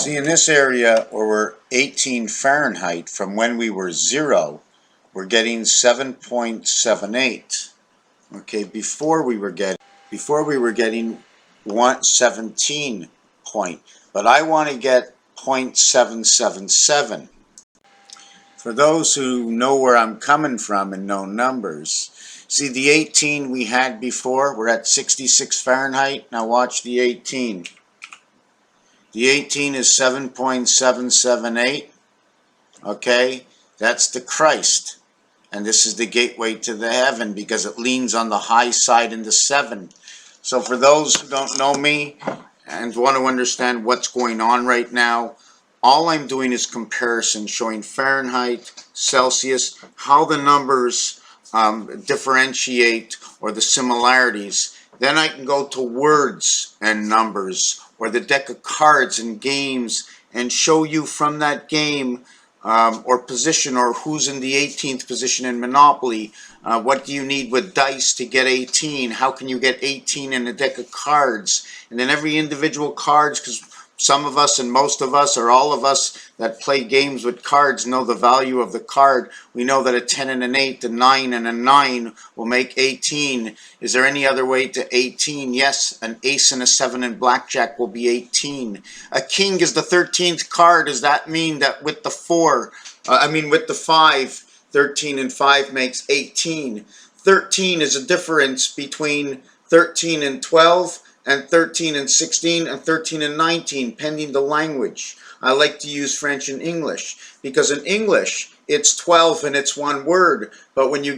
See, in this area where we're 18 Fahrenheit from when we were 0, we're getting 7.78. Okay, before we were getting 17 point, but I want to get 0.777. For those who know where I'm coming from and know numbers, see the 18 we had before, we're at 66 Fahrenheit. Now watch the 18. The 18 is 7.778. Okay, that's the Christ. And this is the gateway to the heaven because it leans on the high side in the 7. So for those who don't know me and want to understand what's going on right now, all I'm doing is comparison, showing Fahrenheit, Celsius, how the numbers differentiate or the similarities. Then I can go to words and numbers or the deck of cards and games and show you from that game or position, or who's in the 18th position in Monopoly. What do you need with dice to get 18? How can you get 18 in a deck of cards? And then every individual cards, because some of us and most of us, or all of us that play games with cards, know the value of the card. We know that a 10 and an 8, a 9 and a 9 will make 18. Is there any other way to 18? Yes, an ace and a 7 in blackjack will be 18. A king is the 13th card. Does that mean that with the 5, 13 and 5 makes 18? 13 is a difference between 13 and 12, and 13 and 16, and 13 and 19, pending the language. I like to use French and English, because in English, it's 12 and it's one word. But when you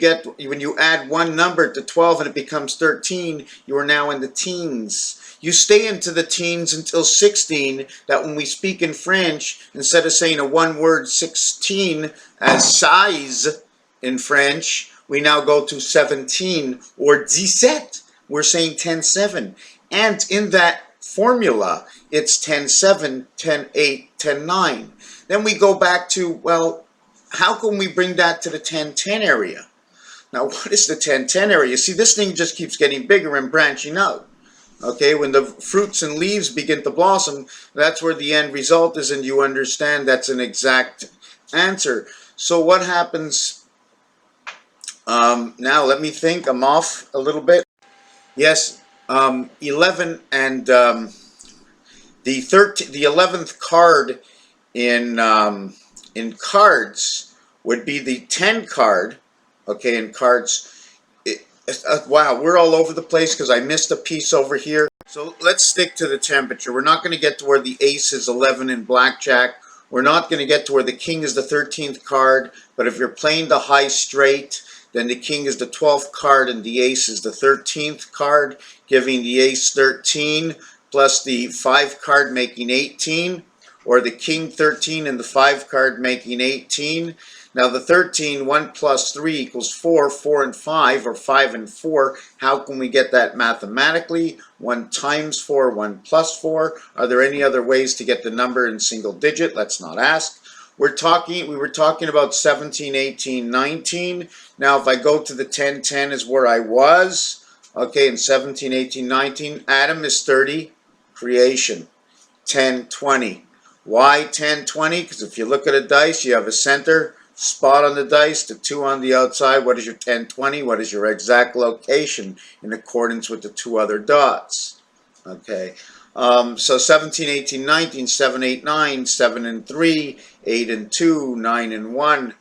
add one number to 12 and it becomes 13, you are now in the teens. You stay into the teens until 16, that when we speak in French, instead of saying a one-word 16 as size in French, we now go to 17 or 17. We're saying 10-7. And in that formula, it's 10-7, 10-8, 10-9. Then we go back to, well, how can we bring that to the 10-10 area? Now, what is the 10-10 area? See, this thing just keeps getting bigger and branching out. Okay, when the fruits and leaves begin to blossom, that's where the end result is, and you understand that's an exact answer. So what happens? Now, let me think. I'm off a little bit. Yes. 11 and the 11th card in cards would be the 10 card. Okay, in cards, wow, we're all over the place because I missed a piece over here. So let's stick to the temperature. We're not going to get to where the ace is 11 in blackjack. We're not going to get to where the king is the 13th card. But if you're playing the high straight, then the king is the 12th card and the ace is the 13th card, giving the ace 13 plus the 5 card making 18, or the king 13 and the 5 card making 18. Now the 13, 1 plus 3 equals 4, 4 and 5, or 5 and 4. How can we get that mathematically? 1 times 4, 1 plus 4. Are there any other ways to get the number in single digit? Let's not ask. We were talking about 17, 18, 19. Now if I go to the 10, 10 is where I was. Okay, in 17, 18, 19, Adam is 30, creation. 10, 20. Why 10, 20? Because if you look at a dice, you have a center spot on the dice, the 2 on the outside. What is your 10, 20? What is your exact location in accordance with the 2 other dots? Okay. So 17, 18, 19, 7, 8, 9, 7 and 3, 8 and 2, 9 and 1.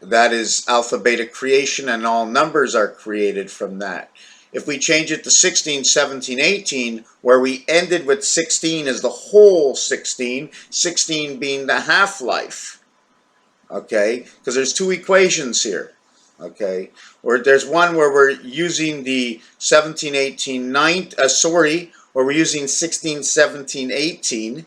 That is alphabetic creation, and all numbers are created from that. If we change it to 16, 17, 18, where we ended with 16 as the whole 16, 16 being the half-life, okay, because there's 2 equations here. Okay, or there's one where we're using the 17, 18, 9, where we're using 16, 17, 18,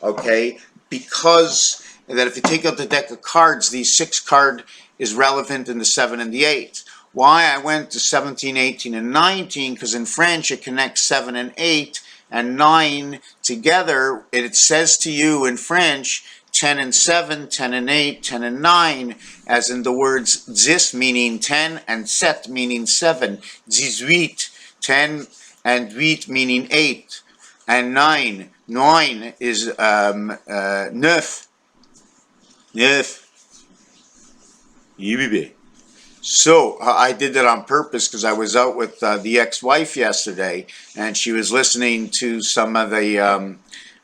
okay, because that if you take out the deck of cards, the 6 card is relevant in the 7 and the 8. Why I went to 17, 18, and 19, because in French it connects 7 and 8 and 9 together. It says to you in French 10 and 7, 10 and 8, 10 and 9, as in the words 10 meaning 10 and 7 meaning 7, 18, 10 and 8 meaning 8, and 9, Nine is neuf. Neuf. Yibibi. So I did that on purpose because I was out with the ex-wife yesterday, and she was listening to some of the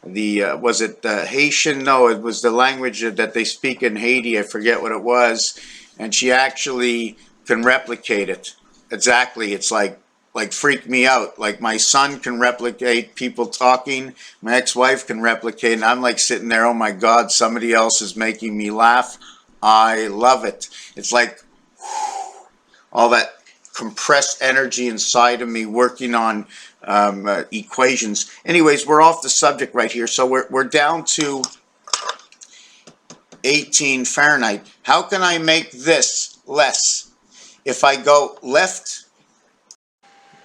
was it Haitian? No, it was the language that they speak in Haiti. I forget what it was, and she actually can replicate it exactly. It's like freak me out. Like my son can replicate people talking, my ex-wife can replicate, and I'm like sitting there, oh my God, somebody else is making me laugh. I love it. It's like all that compressed energy inside of me working on equations. Anyways, we're off the subject right here. So we're down to 18 Fahrenheit. How can I make this less? If I go left,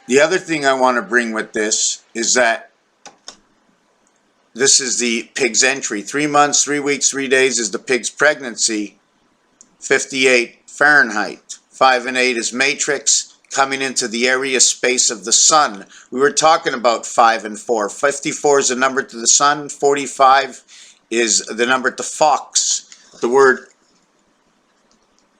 the other thing I want to bring with this is that this is the pig's entry. 3 months, 3 weeks, 3 days is the pig's pregnancy. 58 Fahrenheit. 5 and 8 is matrix, coming into the area space of the sun. We were talking about 5 and 4. 54 is the number to the sun. 45 is the number to fox. The word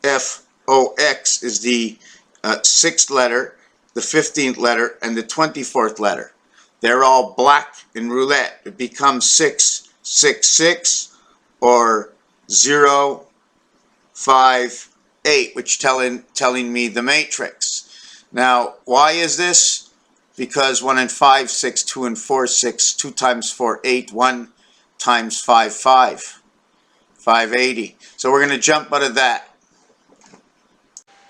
F-O-X is the 6th letter, the 15th letter, and the 24th letter. They're all black in roulette. It becomes 666 or 058, which telling me the matrix. Now, why is this? Because 1 and 5, 6, 2 and 4, 6, 2 times 4, 8, 1 times 5, 5. 580. So we're going to jump out of that.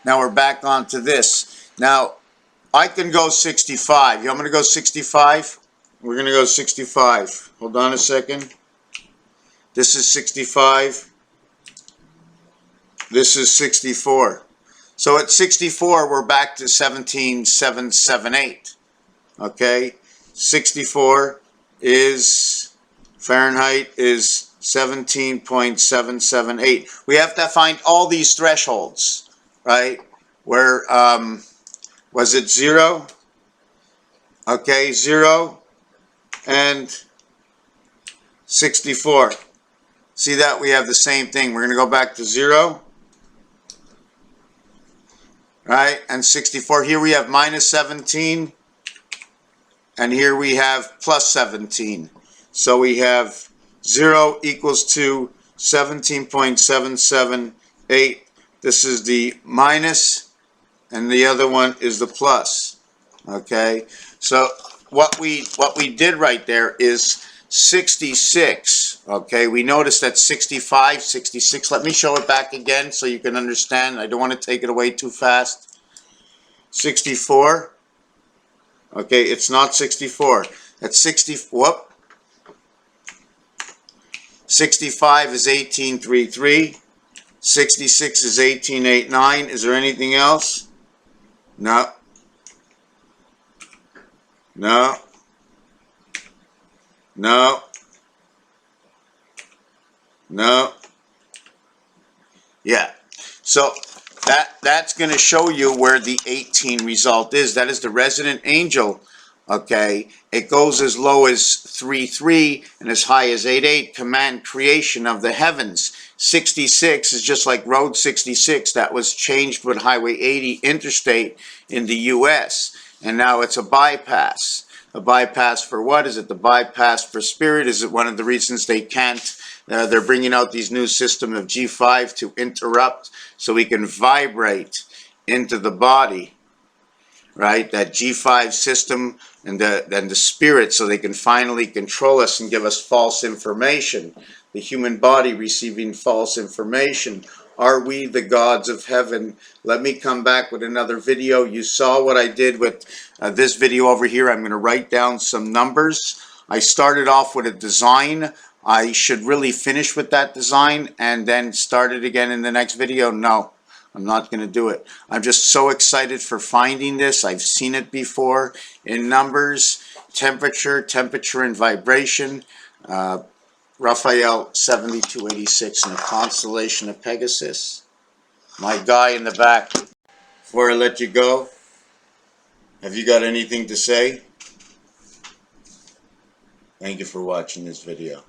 Now we're back onto this. Now, I can go 65. You want me to go 65? We're going to go 65. Hold on a second. This is 65. This is 64. So at 64, we're back to 17778. Okay? 64 is, Fahrenheit is 17.778. We have to find all these thresholds, right? Where, was it 0? Okay, 0 and 64. See that? We have the same thing. We're going to go back to 0. Right? And 64. Here we have minus 17. And here we have plus 17. So we have 0 equals to 17.778. This is the minus, and the other one is the plus. Okay? So what we did right there is 66. Okay, we noticed that 65, 66. Let me show it back again so you can understand. I don't want to take it away too fast. 64. Okay, it's not 64. That's 60. Whoop. 65 is 1833. 66 is 1889. Is there anything else? No. No. No. No. Yeah. So that's going to show you where the 18 result is. That is the resident angel. Okay. It goes as low as 3.3 and as high as 8.8. Command creation of the heavens. 66 is just like Road 66. That was changed with Highway 80 interstate in the U.S. And now it's a bypass. A bypass for what? Is it the bypass for spirit? Is it one of the reasons they can't? They're bringing out these new system of G5 to interrupt so we can vibrate into the body, right? That G5 system and the spirit, so they can finally control us and give us false information. The human body receiving false information. Are we the gods of heaven? Let me come back with another video. You saw what I did with this video over here. I'm going to write down some numbers. I started off with a design. I should really finish with that design and then start it again in the next video. No, I'm not going to do it. I'm just so excited for finding this. I've seen it before in numbers, temperature and vibration. Raphael 7286 in the constellation of Pegasus. My guy in the back. Before I let you go, have you got anything to say? Thank you for watching this video.